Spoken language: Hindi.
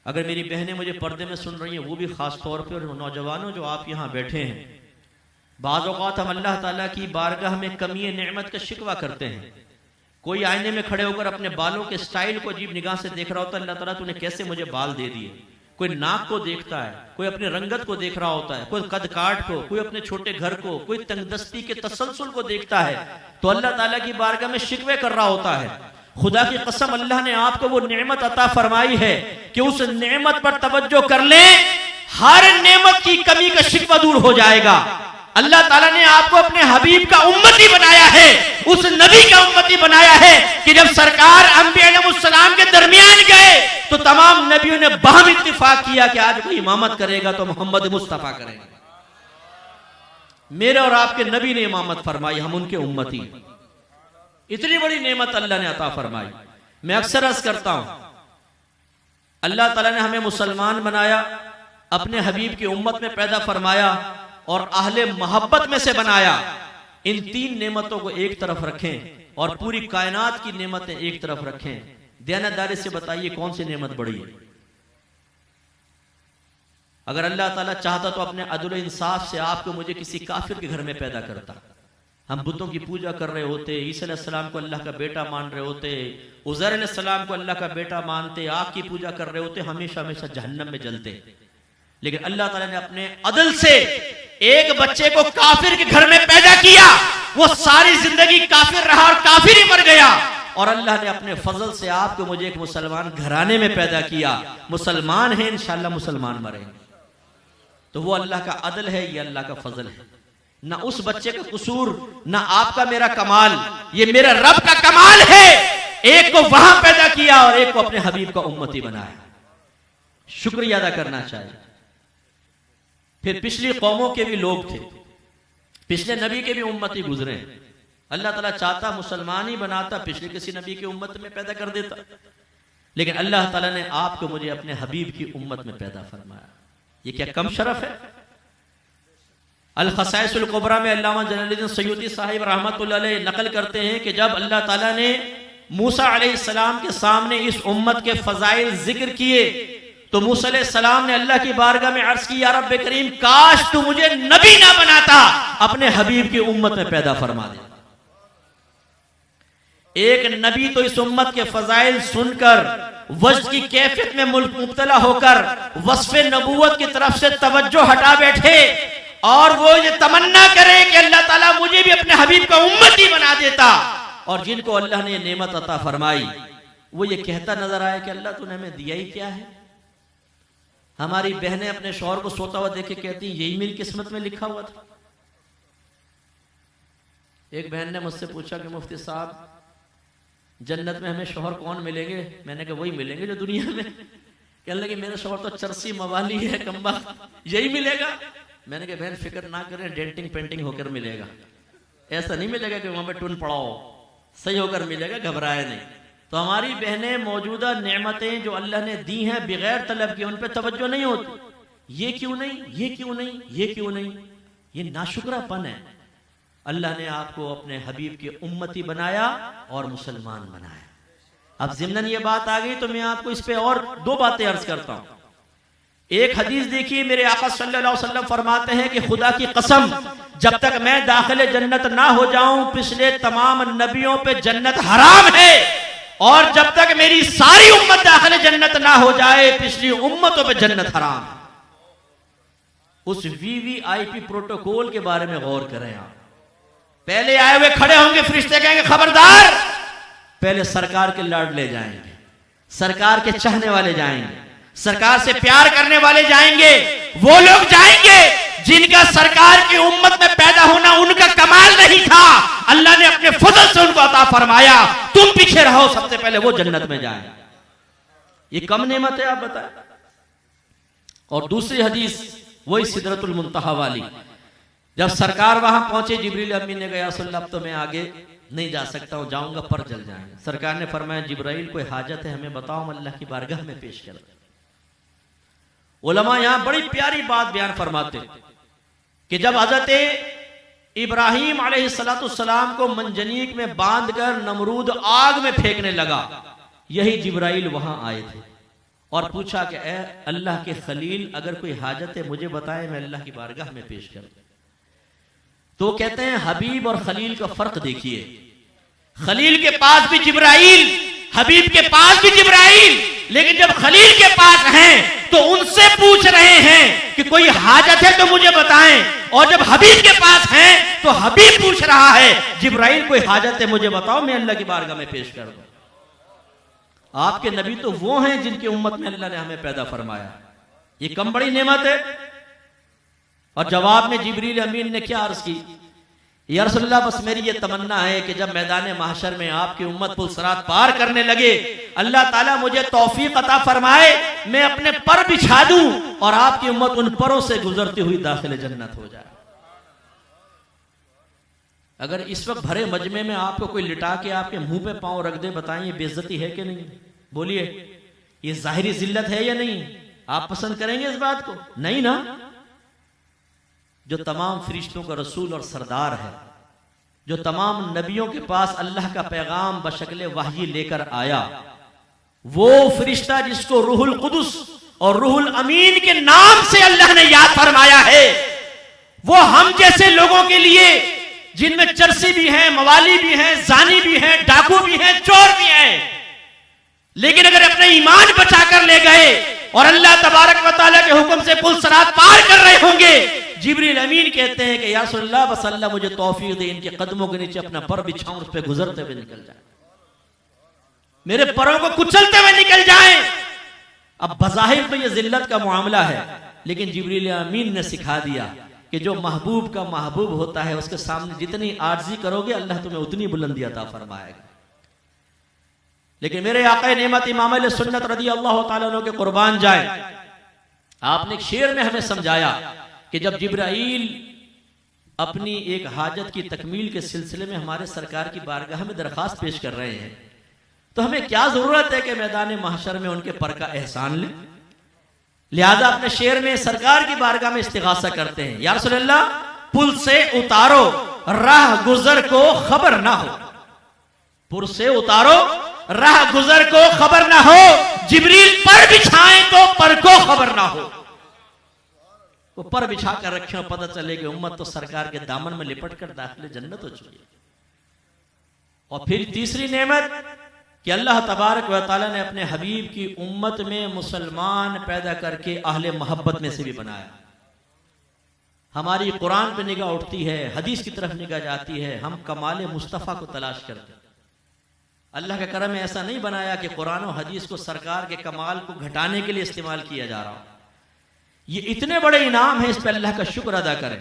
अगर मेरी बहनें मुझे पर्दे में सुन रही हैं, वो भी ख़ास तौर पे, और नौजवानों जो आप यहाँ बैठे हैं, बाज़ औक़ात हम अल्लाह ताला की बारगाह में कमी नेमत का शिकवा करते हैं। कोई आईने में खड़े होकर अपने बालों के स्टाइल को अजीब निगाह से देख रहा होता है, अल्लाह ताला तूने कैसे मुझे बाल दे दिए। कोई नाक को देखता है, कोई अपने रंगत को देख रहा होता है, कोई कद काट को, कोई अपने छोटे घर को, कोई तंगदस्ती के तसलसल को देखता है, तो अल्लाह ताला की बारगाह में शिकवे कर रहा होता है। खुदा की कसम, अल्लाह ने आपको वो नेमत अता फरमाई है कि उस नेमत पर तवज्जो कर ले, हर नेमत की कमी का शिकवा दूर हो जाएगा। अल्लाह ताला ने आपको अपने हबीब का उम्मती बनाया है, उस नबी का उम्मती बनाया है कि जब सरकार अंबिया अलैहिस्सलाम के दरमियान गए तो तमाम नबियों ने बाहम इत्तिफाक किया कि आज कोई इमामत करेगा तो मोहम्मद मुस्तफा करेगा। मेरे और आपके नबी ने इमामत फरमाई, हम उनके उम्मती। इतनी बड़ी नेमत अल्लाह ने अता फरमाई। मैं अक्सर अर्ज करता हूं, अल्लाह ताला ने हमें मुसलमान बनाया, अपने हबीब की उम्मत में पैदा फरमाया और अहले मोहब्बत में से बनाया। इन तीन नेमतों को एक तरफ रखें और पूरी कायनात की नेमतें एक तरफ रखें। दयानतदारी से बताइए कौन सी नेमत बड़ी है? अगर अल्लाह ताला चाहता तो अपने अदल इंसाफ से आपको मुझे किसी काफिर के घर में पैदा करता। हम बुतों की पूजा कर रहे होते, ईसा अलैहिस्सलाम को अल्लाह का बेटा मान रहे होते, उज़ैर अलैहिस्सलाम को अल्लाह का बेटा मानते, आग की पूजा कर रहे होते, हमेशा हमेशा जहन्नम में जलते। लेकिन अल्लाह ताला ने अपने अदल से एक बच्चे को काफिर के घर में पैदा किया, वो सारी जिंदगी काफिर रहा और काफिर ही मर गया। और अल्लाह ने अपने फजल से आपको मुझे एक मुसलमान घराने में पैदा किया। मुसलमान है, इंशाअल्लाह मुसलमान मरेंगे। तो वो अल्लाह का अदल है, ये अल्लाह का फजल है। ना उस बच्चे का कसूर, ना आपका मेरा कमाल, ये मेरा रब का कमाल है। एक को वहां पैदा किया और एक को अपने हबीब का उम्मती बनाया। शुक्रिया अदा करना चाहिए। फिर पिछली कौमों के भी लोग थे, पिछले नबी के भी उम्मती गुजरे। अल्लाह ताला चाहता मुसलमान ही बनाता, पिछले किसी नबी की उम्मत में पैदा कर देता। लेकिन अल्लाह ताला ने आपको मुझे अपने हबीब की उम्मत में पैदा फरमाया। ये क्या कम शरफ है? अल खसाइसुल कुबरा में अल्लामा जलालुद्दीन सयूती साहिब रहमतुल्लाह अलैह नकल करते हैं कि जब अल्लाह ताला ने मूसा अलैहिस्सलाम के सामने इस उम्मत के फजाइल जिक्र किए तो मूसा अलैहिस्सलाम ने अल्लाह की बारगाह में अर्ज की, या रब्बे करीम, काश तू मुझे नबी ना बनाता, अपने हबीब की उम्मत में पैदा फरमा दे। एक नबी तो इस उम्मत के फजाइल सुनकर वज्द की कैफियत में मुब्तला होकर वस्फ़े नबूवत की तरफ से तवज्जो हटा बैठे और वो ये तमन्ना करे कि अल्लाह ताला मुझे भी अपने हबीब का उम्मती बना देता। और जिनको अल्लाह ने नेमत अता फरमाई वो ये कहता नजर आया कि अल्लाह तूने हमें दिया ही क्या है। हमारी बहनें अपने शौहर को सोता हुआ देख के कहती यही मेरी किस्मत में लिखा हुआ था। एक बहन ने मुझसे पूछा कि मुफ्ती साहब, जन्नत में हमें शौहर कौन मिलेंगे? मैंने कहा वही मिलेंगे जो दुनिया में। कहने लगे मेरा शौहर तो चरसी मवाली है, कम्बा, यही मिलेगा। मैंने कहा बहन फिक्र ना करें, डेंटिंग पेंटिंग होकर मिलेगा। ऐसा नहीं मिलेगा कि वहां पे टून पड़ाओ, सही होकर मिलेगा, घबराए नहीं। तो हमारी बहनें मौजूदा नेमतें जो अल्लाह ने दी हैं बगैर तलब के, उन पर तवज्जो नहीं होती। ये क्यों नहीं, ये क्यों नहीं, ये क्यों नहीं, ये नाशुक्रापन है। अल्लाह ने आपको अपने हबीब की उम्मती बनाया और मुसलमान बनाया। अब ज़िम्नन ये बात आ गई तो मैं आपको इस पे और दो बातें अर्ज करता हूं। एक हदीस देखिए, मेरे आका सल्लल्लाहु अलैहि वसल्लम फरमाते हैं कि खुदा की कसम, जब तक मैं दाखिले जन्नत ना हो जाऊं पिछले तमाम नबियों पे जन्नत हराम है, और जब तक मेरी सारी उम्मत दाखिले जन्नत ना हो जाए पिछली उम्मतों पे जन्नत हराम है। उस वीवीआईपी प्रोटोकॉल के बारे में गौर करें आप। पहले आए हुए खड़े होंगे, फरिश्ते कहेंगे खबरदार, पहले सरकार के लाड ले जाएंगे, सरकार के चाहने वाले जाएंगे, सरकार से प्यार करने वाले जाएंगे। वो लोग जाएंगे जिनका सरकार की उम्मत में पैदा होना उनका कमाल नहीं था, अल्लाह ने अपने फजल से उनको अता फरमाया। तुम पीछे रहो, सबसे पहले वो जन्नत में जाए। ये कम नेमत है, आप बताएं। और दूसरी हदीस वही सिदरतुल मुंतहा वाली, जब सरकार वहां पहुंचे, जिब्रील अमीन ने कहा रसूलल्लाह अब तो मैं आगे नहीं जा सकता हूं, जाऊंगा पर जल जाएंगे। सरकार ने फरमाया जिब्राइल कोई हाजत है हमें बताओ, हम अल्लाह की बारगाह में पेश कर। उलमा यहां बड़ी प्यारी बात बयान फरमाते कि जब हजरत इब्राहिम अलैहिस्सलाम को मंजनीक में बांधकर नमरूद आग में फेंकने लगा, यही जिब्राइल वहां आए थे और पूछा कि ए अल्लाह के खलील, अगर कोई हाजत है मुझे बताए, मैं अल्लाह की बारगाह में पेश कर दूं। तो कहते हैं हबीब और खलील का फर्क देखिए, खलील के पास भी जिब्राइल, हबीब के पास भी जिब्राइल, लेकिन जब खलील के पास हैं तो उनसे पूछ रहे हैं कि कोई हाजत है तो मुझे बताएं, और जब हबीब के पास हैं तो हबीब पूछ रहा है जिब्राइल कोई हाजत है मुझे बताओ, मैं अल्लाह की बारगाह में पेश कर दूं। आपके नबी तो वो हैं जिनकी उम्मत में अल्लाह ने हमें पैदा फरमाया, ये कम बड़ी नेमत है। और जवाब में जिब्रील अमीन ने क्या अर्ज की, या रसूलल्लाह बस मेरी ये तमन्ना है कि जब मैदान महशर में आपकी उम्मत पुल सिरात पार करने लगे, अल्लाह ताला मुझे तौफीक अता फरमाए, मैं अपने पर बिछा दूं और आपकी उम्मत उन परों से गुजरती हुई दाखिल जन्नत हो जाए। अगर इस वक्त भरे मजमे में आपको कोई लिटा के आपके मुंह पे पांव रख दे, बताइए बेइज्जती है कि नहीं? बोलिए, ये जाहिरी जिल्लत है या नहीं? आप पसंद करेंगे इस बात को? नहीं ना। जो तमाम फरिश्तों का रसूल और सरदार है, जो तमाम नबियों के पास अल्लाह का पैगाम बशक्ल वही लेकर आया, वो फरिश्ता जिसको रूहुल कुदुस और रूहुल अमीन के नाम से अल्लाह ने याद फरमाया है, वो हम जैसे लोगों के लिए जिनमें चरसी भी हैं, मवाली भी हैं, जानी भी हैं, डाकू भी हैं, चोर भी हैं, लेकिन अगर अपने ईमान बचाकर ले गए और अल्लाह तबारक व तआला के हुक्म से पुल सिरात पार कर रहे होंगे, जिब्रील अमीन कहते हैं कि या रसूलल्लाह बस अल्लाह मुझे तौफीक दे, इनके कदमों के नीचे अपना पर बिछाऊं, उस पे गुजरते हुए निकल जाए, मेरे परों को कुचलते हुए निकल जाएं। अब बज़ाहिर तो ये जिल्लत का मामला है, लेकिन जिब्रील अमीन ने सिखा दिया कि जो महबूब का महबूब होता है उसके सामने जितनी आर्जी करोगे अल्लाह तुम्हें उतनी बुलंदी अता फरमाएगा। लेकिन मेरे आका नेमत इमाम अहले सुन्नत रज़ी अल्लाह तआला अन्हु के कुर्बान जाए, आपने एक शेर में हमें समझाया कि जब जिब्राइल अपनी एक हाजत की तकमील के सिलसिले में हमारे सरकार की बारगाह में दरखास्त पेश कर रहे हैं, तो हमें क्या जरूरत है कि मैदान महशर में उनके पर का एहसान लें। लिहाजा अपने शेर में सरकार की बारगाह में इस्तिगासा करते हैं, या रसूलल्लाह पुल से उतारो राह गुजर को खबर ना हो, पुल से उतारो राह गुजर को खबर ना हो, जिब्रील पर बिछाएं तो पर को खबर ना हो। वो पर बिछा कर रखे, पता चले कि उम्मत तो सरकार के दामन में लिपट कर दाखिल जन्नत हो चुकी है। और फिर तीसरी नेमत कि अल्लाह तबारक व तआला ने अपने हबीब की उम्मत में मुसलमान पैदा करके अहले मोहब्बत में से भी बनाया। हमारी कुरान पे निगाह उठती है, हदीस की तरफ निगाह जाती है, हम कमाल मुस्तफ़ा को तलाश करते हैं। अल्लाह का करम ऐसा नहीं बनाया कि कुरान और हदीस को सरकार के कमाल को घटाने के लिए इस्तेमाल किया जा रहा हो। ये इतने बड़े इनाम है, इस पर अल्लाह का शुक्र अदा करें।